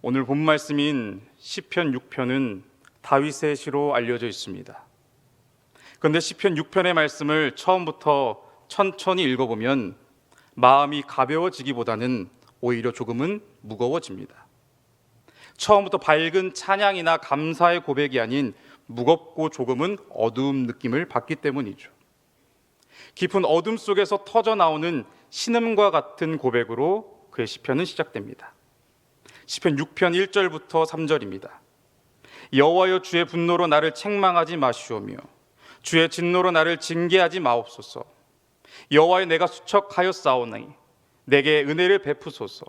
오늘 본 말씀인 시편 6편은 다윗의 시로 알려져 있습니다. 그런데 시편 6편의 말씀을 처음부터 천천히 읽어보면 마음이 가벼워지기보다는 오히려 조금은 무거워집니다. 처음부터 밝은 찬양이나 감사의 고백이 아닌 무겁고 조금은 어두운 느낌을 받기 때문이죠. 깊은 어둠 속에서 터져 나오는 신음과 같은 고백으로 그의 시편은 시작됩니다. 시편 6편 1절부터 3절입니다. 여호와여, 주의 분노로 나를 책망하지 마시오며 주의 진노로 나를 징계하지 마옵소서. 여호와여, 내가 수척하였사오니 내게 은혜를 베푸소서.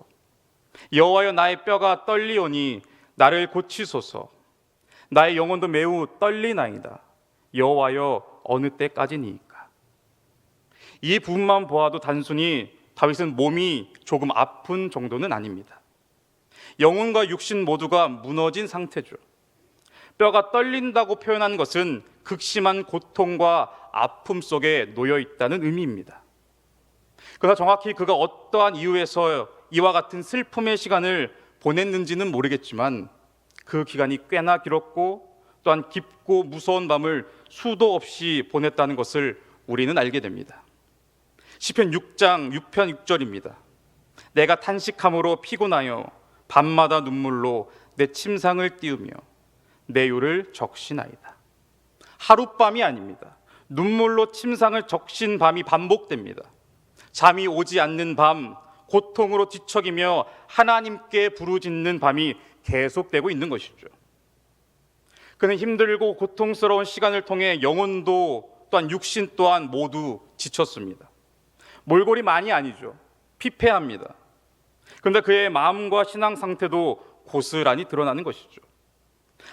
여호와여, 나의 뼈가 떨리오니 나를 고치소서. 나의 영혼도 매우 떨리나이다. 여호와여, 어느 때까지니이까. 이 부분만 보아도 단순히 다윗은 몸이 조금 아픈 정도는 아닙니다. 영혼과 육신 모두가 무너진 상태죠. 뼈가 떨린다고 표현한 것은 극심한 고통과 아픔 속에 놓여 있다는 의미입니다. 그러나 정확히 그가 어떠한 이유에서 이와 같은 슬픔의 시간을 보냈는지는 모르겠지만 그 기간이 꽤나 길었고 또한 깊고 무서운 밤을 수도 없이 보냈다는 것을 우리는 알게 됩니다. 시편 6장 6편 6절입니다. 내가 탄식함으로 피곤하여 밤마다 눈물로 내 침상을 띄우며 내 요를 적시나이다. 하룻밤이 아닙니다. 눈물로 침상을 적신 밤이 반복됩니다. 잠이 오지 않는 밤, 고통으로 뒤척이며 하나님께 부르짖는 밤이 계속되고 있는 것이죠. 그는 힘들고 고통스러운 시간을 통해 영혼도 또한 육신 또한 모두 지쳤습니다. 몰골이 아니죠. 피폐합니다. 그런데 그의 마음과 신앙 상태도 고스란히 드러나는 것이죠.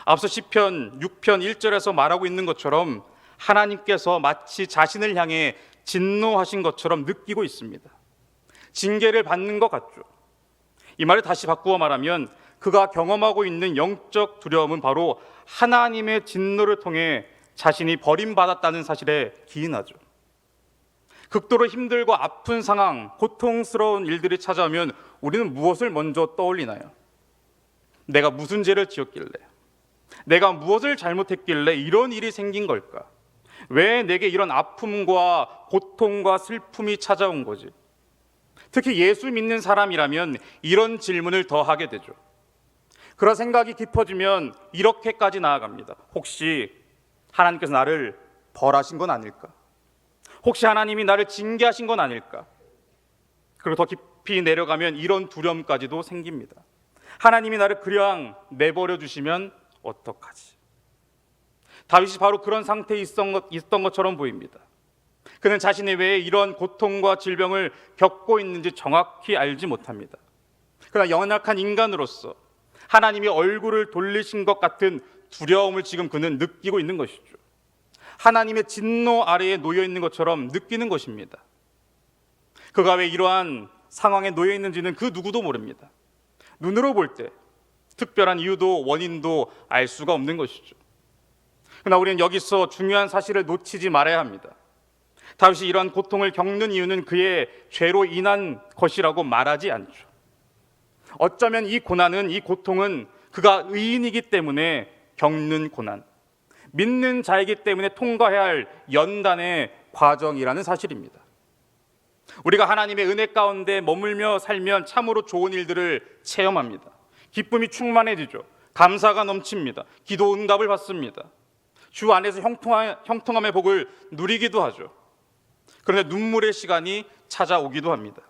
앞서 시편 6편 1절에서 말하고 있는 것처럼 하나님께서 마치 자신을 향해 진노하신 것처럼 느끼고 있습니다. 징계를 받는 것 같죠. 이 말을 다시 바꾸어 말하면 그가 경험하고 있는 영적 두려움은 바로 하나님의 진노를 통해 자신이 버림받았다는 사실에 기인하죠. 극도로 힘들고 아픈 상황, 고통스러운 일들이 찾아오면 우리는 무엇을 먼저 떠올리나요? 내가 무슨 죄를 지었길래, 내가 무엇을 잘못했길래 이런 일이 생긴 걸까? 왜 내게 이런 아픔과 고통과 슬픔이 찾아온 거지? 특히 예수 믿는 사람이라면 이런 질문을 더 하게 되죠. 그런 생각이 깊어지면 이렇게까지 나아갑니다. 혹시 하나님께서 나를 벌하신 건 아닐까? 혹시 하나님이 나를 징계하신 건 아닐까? 그리고 더 깊이 내려가면 이런 두려움까지도 생깁니다. 하나님이 나를 그냥 내버려 주시면 어떡하지? 다윗이 바로 그런 상태에 있던 것처럼 보입니다. 그는 자신이 왜 이런 고통과 질병을 겪고 있는지 정확히 알지 못합니다. 그러나 연약한 인간으로서 하나님이 얼굴을 돌리신 것 같은 두려움을 지금 그는 느끼고 있는 것이죠. 하나님의 진노 아래에 놓여 있는 것처럼 느끼는 것입니다. 그가 왜 이러한 상황에 놓여 있는지는 그 누구도 모릅니다. 눈으로 볼 때 특별한 이유도 원인도 알 수가 없는 것이죠. 그러나 우리는 여기서 중요한 사실을 놓치지 말아야 합니다. 다윗이 이러한 고통을 겪는 이유는 그의 죄로 인한 것이라고 말하지 않죠. 어쩌면 이 고난은, 이 고통은 그가 의인이기 때문에 겪는 고난, 믿는 자이기 때문에 통과해야 할 연단의 과정이라는 사실입니다. 우리가 하나님의 은혜 가운데 머물며 살면 참으로 좋은 일들을 체험합니다. 기쁨이 충만해지죠. 감사가 넘칩니다. 기도 응답을 받습니다. 주 안에서 형통함의 복을 누리기도 하죠. 그런데 눈물의 시간이 찾아오기도 합니다.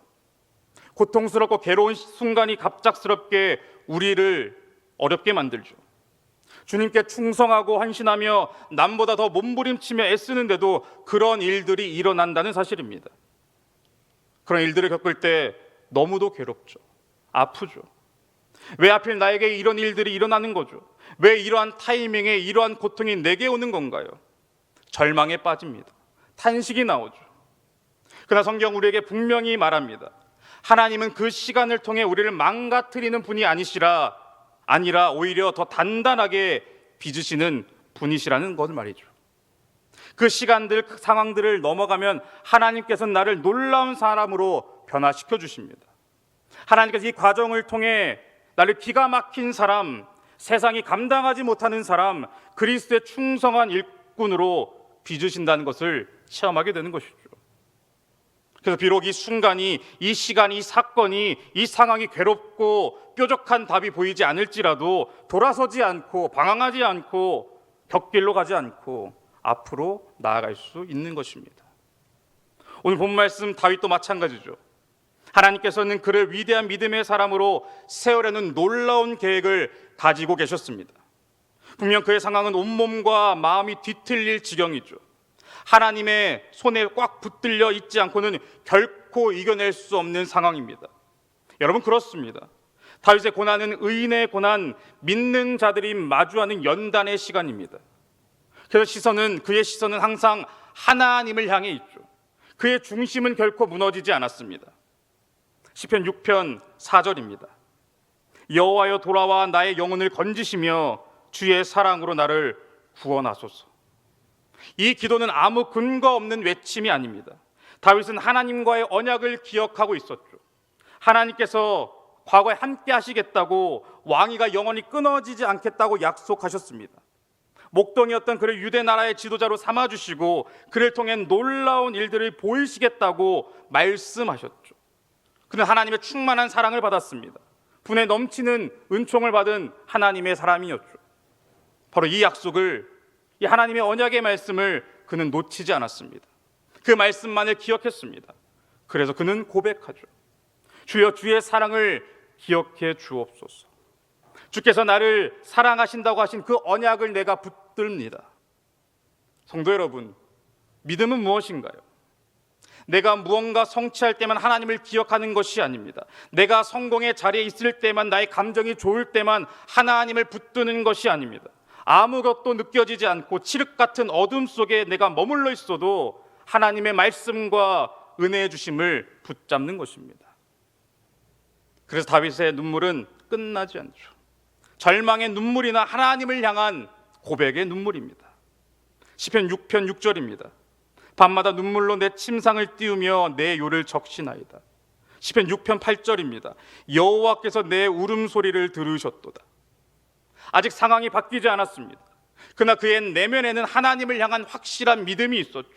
고통스럽고 괴로운 순간이 갑작스럽게 우리를 어렵게 만들죠. 주님께 충성하고 헌신하며 남보다 더 몸부림치며 애쓰는데도 그런 일들이 일어난다는 사실입니다. 그런 일들을 겪을 때 너무도 괴롭죠. 아프죠. 왜 하필 나에게 이런 일들이 일어나는 거죠? 왜 이러한 타이밍에 이러한 고통이 내게 오는 건가요? 절망에 빠집니다. 탄식이 나오죠. 그러나 성경 우리에게 분명히 말합니다. 하나님은 그 시간을 통해 우리를 망가뜨리는 분이 아니라 오히려 더 단단하게 빚으시는 분이시라는 것 말이죠. 그 시간들, 그 상황들을 넘어가면 하나님께서는 나를 놀라운 사람으로 변화시켜 주십니다. 하나님께서 이 과정을 통해 나를 기가 막힌 사람, 세상이 감당하지 못하는 사람, 그리스도의 충성한 일꾼으로 빚으신다는 것을 체험하게 되는 것이죠. 그래서 비록 이 순간이, 이 시간이, 이 사건이, 이 상황이 괴롭고 뾰족한 답이 보이지 않을지라도 돌아서지 않고 방황하지 않고 곁길로 가지 않고 앞으로 나아갈 수 있는 것입니다. 오늘 본 말씀 다윗도 마찬가지죠. 하나님께서는 그를 위대한 믿음의 사람으로 세우려는 놀라운 계획을 가지고 계셨습니다. 분명 그의 상황은 온몸과 마음이 뒤틀릴 지경이죠. 하나님의 손에 꽉 붙들려 있지 않고는 결코 이겨낼 수 없는 상황입니다. 여러분, 그렇습니다. 다윗의 고난은 의인의 고난, 믿는 자들이 마주하는 연단의 시간입니다. 그래서 그의 시선은 항상 하나님을 향해 있죠. 그의 중심은 결코 무너지지 않았습니다. 시편 6편 4절입니다. 여호와여, 돌아와 나의 영혼을 건지시며 주의 사랑으로 나를 구원하소서. 이 기도는 아무 근거 없는 외침이 아닙니다. 다윗은 하나님과의 언약을 기억하고 있었죠. 하나님께서 과거에 함께 하시겠다고, 왕위가 영원히 끊어지지 않겠다고 약속하셨습니다. 목동이었던 그를 유대 나라의 지도자로 삼아주시고 그를 통해 놀라운 일들을 보이시겠다고 말씀하셨죠. 그는 하나님의 충만한 사랑을 받았습니다. 분에 넘치는 은총을 받은 하나님의 사람이었죠. 바로 이 약속을, 이 하나님의 언약의 말씀을 그는 놓치지 않았습니다. 그 말씀만을 기억했습니다. 그래서 그는 고백하죠. 주여, 주의 사랑을 기억해 주옵소서. 주께서 나를 사랑하신다고 하신 그 언약을 내가 붙듭니다. 성도 여러분, 믿음은 무엇인가요? 내가 무언가 성취할 때만 하나님을 기억하는 것이 아닙니다. 내가 성공의 자리에 있을 때만, 나의 감정이 좋을 때만 하나님을 붙드는 것이 아닙니다. 아무것도 느껴지지 않고 칠흑 같은 어둠 속에 내가 머물러 있어도 하나님의 말씀과 은혜의 주심을 붙잡는 것입니다. 그래서 다윗의 눈물은 끝나지 않죠. 절망의 눈물이나 하나님을 향한 고백의 눈물입니다. 시편 6편 6절입니다. 밤마다 눈물로 내 침상을 띄우며 내 요를 적시나이다. 시편 6편 8절입니다. 여호와께서 내 울음소리를 들으셨도다. 아직 상황이 바뀌지 않았습니다. 그러나 그의 내면에는 하나님을 향한 확실한 믿음이 있었죠.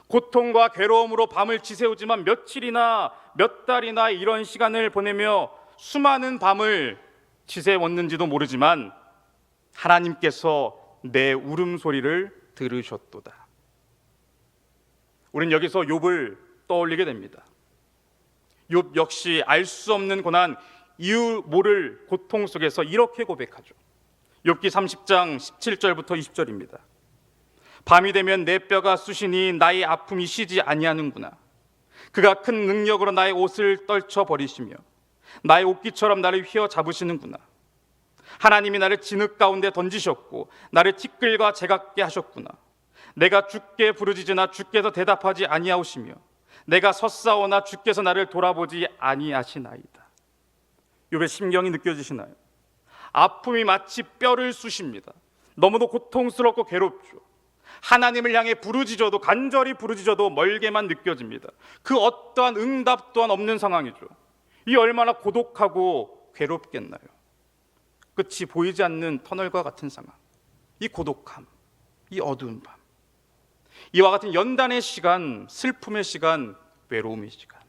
고통과 괴로움으로 밤을 지새우지만 며칠이나 몇 달이나 이런 시간을 보내며 수많은 밤을 지새웠는지도 모르지만 하나님께서 내 울음소리를 들으셨도다. 우리는 여기서 욥을 떠올리게 됩니다. 욥 역시 알 수 없는 고난, 이유 모를 고통 속에서 이렇게 고백하죠. 욥기 30장 17절부터 20절입니다. 밤이 되면 내 뼈가 쑤시니 나의 아픔이 쉬지 아니하는구나. 그가 큰 능력으로 나의 옷을 떨쳐버리시며 나의 옷깃처럼 나를 휘어잡으시는구나. 하나님이 나를 진흙 가운데 던지셨고 나를 티끌과 제각게 하셨구나. 내가 주께 부르짖으나 주께서 대답하지 아니하시며 내가 섰사오나 주께서 나를 돌아보지 아니하시나이다. 욥의 심경이 느껴지시나요? 아픔이 마치 뼈를 쑤십니다. 너무도 고통스럽고 괴롭죠. 하나님을 향해 부르짖어도, 간절히 부르짖어도 멀게만 느껴집니다. 그 어떠한 응답 또한 없는 상황이죠. 이 얼마나 고독하고 괴롭겠나요? 끝이 보이지 않는 터널과 같은 상황, 이 고독함, 이 어두운 밤, 이와 같은 연단의 시간, 슬픔의 시간, 외로움의 시간.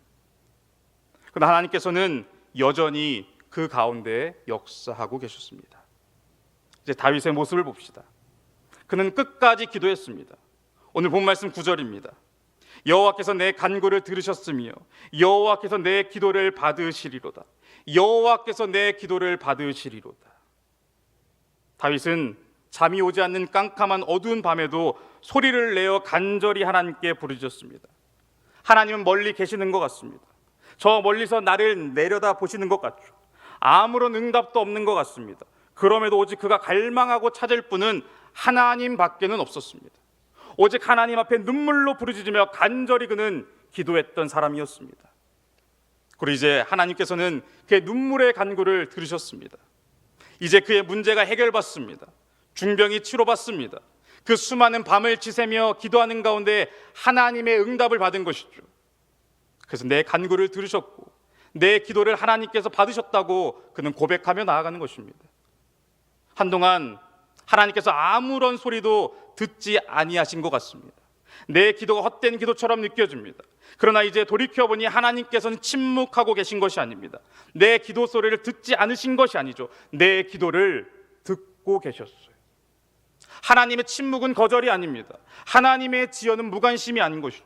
그러나 하나님께서는 여전히 그 가운데 역사하고 계셨습니다. 이제 다윗의 모습을 봅시다. 그는 끝까지 기도했습니다. 오늘 본 말씀 9절입니다. 여호와께서 내 간구를 들으셨으며 여호와께서 내 기도를 받으시리로다. 여호와께서 내 기도를 받으시리로다. 다윗은 잠이 오지 않는 깜깜한 어두운 밤에도 소리를 내어 간절히 하나님께 부르짖었습니다. 하나님은 멀리 계시는 것 같습니다. 저 멀리서 나를 내려다 보시는 것 같죠. 아무런 응답도 없는 것 같습니다. 그럼에도 오직 그가 갈망하고 찾을 분은 하나님 밖에는 없었습니다. 오직 하나님 앞에 눈물로 부르짖으며 간절히 그는 기도했던 사람이었습니다. 그리고 이제 하나님께서는 그의 눈물의 간구를 들으셨습니다. 이제 그의 문제가 해결받습니다. 중병이 치료받습니다. 그 수많은 밤을 지새며 기도하는 가운데 하나님의 응답을 받은 것이죠. 그래서 내 간구를 들으셨고 내 기도를 하나님께서 받으셨다고 그는 고백하며 나아가는 것입니다. 한동안 하나님께서 아무런 소리도 듣지 아니하신 것 같습니다. 내 기도가 헛된 기도처럼 느껴집니다. 그러나 이제 돌이켜보니 하나님께서는 침묵하고 계신 것이 아닙니다. 내 기도 소리를 듣지 않으신 것이 아니죠. 내 기도를 듣고 계셨어요. 하나님의 침묵은 거절이 아닙니다. 하나님의 지연은 무관심이 아닌 것이죠.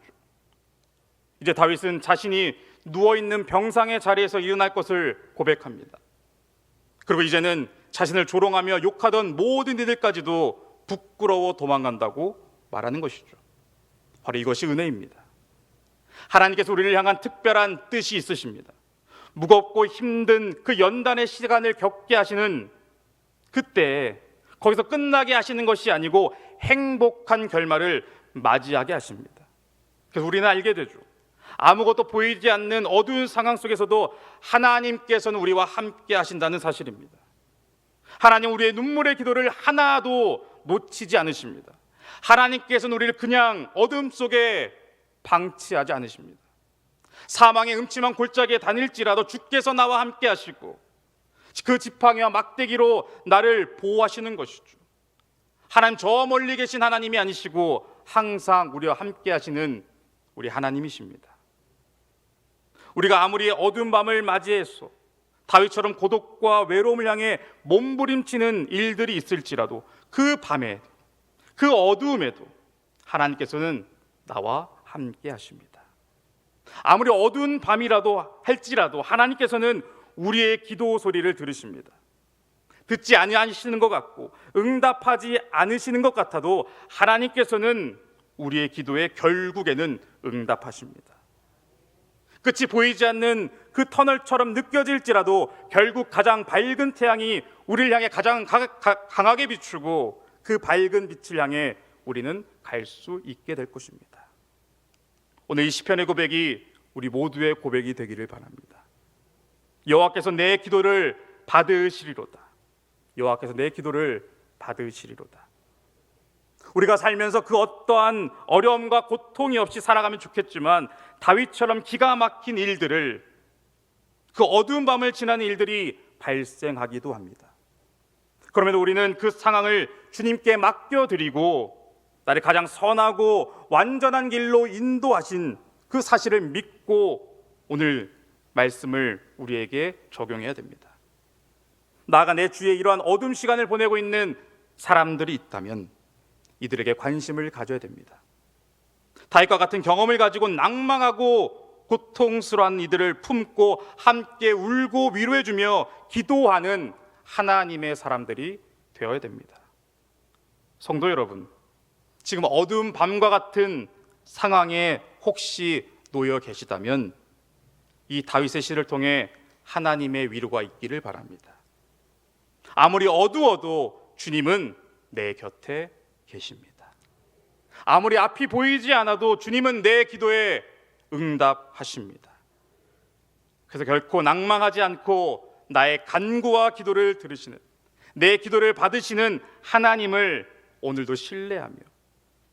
이제 다윗은 자신이 누워있는 병상의 자리에서 일어날 것을 고백합니다. 그리고 이제는 자신을 조롱하며 욕하던 모든 이들까지도 부끄러워 도망간다고 말하는 것이죠. 바로 이것이 은혜입니다. 하나님께서 우리를 향한 특별한 뜻이 있으십니다. 무겁고 힘든 그 연단의 시간을 겪게 하시는 그때 거기서 끝나게 하시는 것이 아니고 행복한 결말을 맞이하게 하십니다. 그래서 우리는 알게 되죠. 아무것도 보이지 않는 어두운 상황 속에서도 하나님께서는 우리와 함께 하신다는 사실입니다. 하나님 우리의 눈물의 기도를 하나도 놓치지 않으십니다. 하나님께서는 우리를 그냥 어둠 속에 방치하지 않으십니다. 사망의 음침한 골짜기에 다닐지라도 주께서 나와 함께 하시고 그 지팡이와 막대기로 나를 보호하시는 것이죠. 하나님 저 멀리 계신 하나님이 아니시고 항상 우리와 함께 하시는 우리 하나님이십니다. 우리가 아무리 어두운 밤을 맞이해서 다윗처럼 고독과 외로움을 향해 몸부림치는 일들이 있을지라도 그 밤에 그 어두움에도 하나님께서는 나와 함께 하십니다. 아무리 어두운 밤이라도 할지라도 하나님께서는 우리의 기도 소리를 들으십니다. 듣지 아니하시는 것 같고 응답하지 않으시는 것 같아도 하나님께서는 우리의 기도에 결국에는 응답하십니다. 끝이 보이지 않는 그 터널처럼 느껴질지라도 결국 가장 밝은 태양이 우리를 향해 가장 강하게 비추고 그 밝은 빛을 향해 우리는 갈 수 있게 될 것입니다. 오늘 이 시편의 고백이 우리 모두의 고백이 되기를 바랍니다. 여호와께서 내 기도를 받으시리로다. 여호와께서 내 기도를 받으시리로다. 우리가 살면서 그 어떠한 어려움과 고통이 없이 살아가면 좋겠지만 다윗처럼 기가 막힌 일들을 그 어두운 밤을 지나는 일들이 발생하기도 합니다. 그럼에도 우리는 그 상황을 주님께 맡겨드리고 나를 가장 선하고 완전한 길로 인도하신 그 사실을 믿고 오늘 말씀을 우리에게 적용해야 됩니다. 나아가 내 주위에 이러한 어둠 시간을 보내고 있는 사람들이 있다면 이들에게 관심을 가져야 됩니다. 다윗과 같은 경험을 가지고 낭망하고 고통스러운 이들을 품고 함께 울고 위로해주며 기도하는 하나님의 사람들이 되어야 됩니다. 성도 여러분, 지금 어두운 밤과 같은 상황에 혹시 놓여 계시다면 이 다윗의 시를 통해 하나님의 위로가 있기를 바랍니다. 아무리 어두워도 주님은 내 곁에 계십니다. 아무리 앞이 보이지 않아도 주님은 내 기도에 응답하십니다. 그래서 결코 낭망하지 않고 나의 간구와 기도를 들으시는, 내 기도를 받으시는 하나님을 오늘도 신뢰하며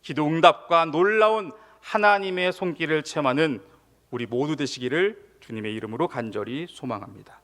기도 응답과 놀라운 하나님의 손길을 체험하는 우리 모두 되시기를 주님의 이름으로 간절히 소망합니다.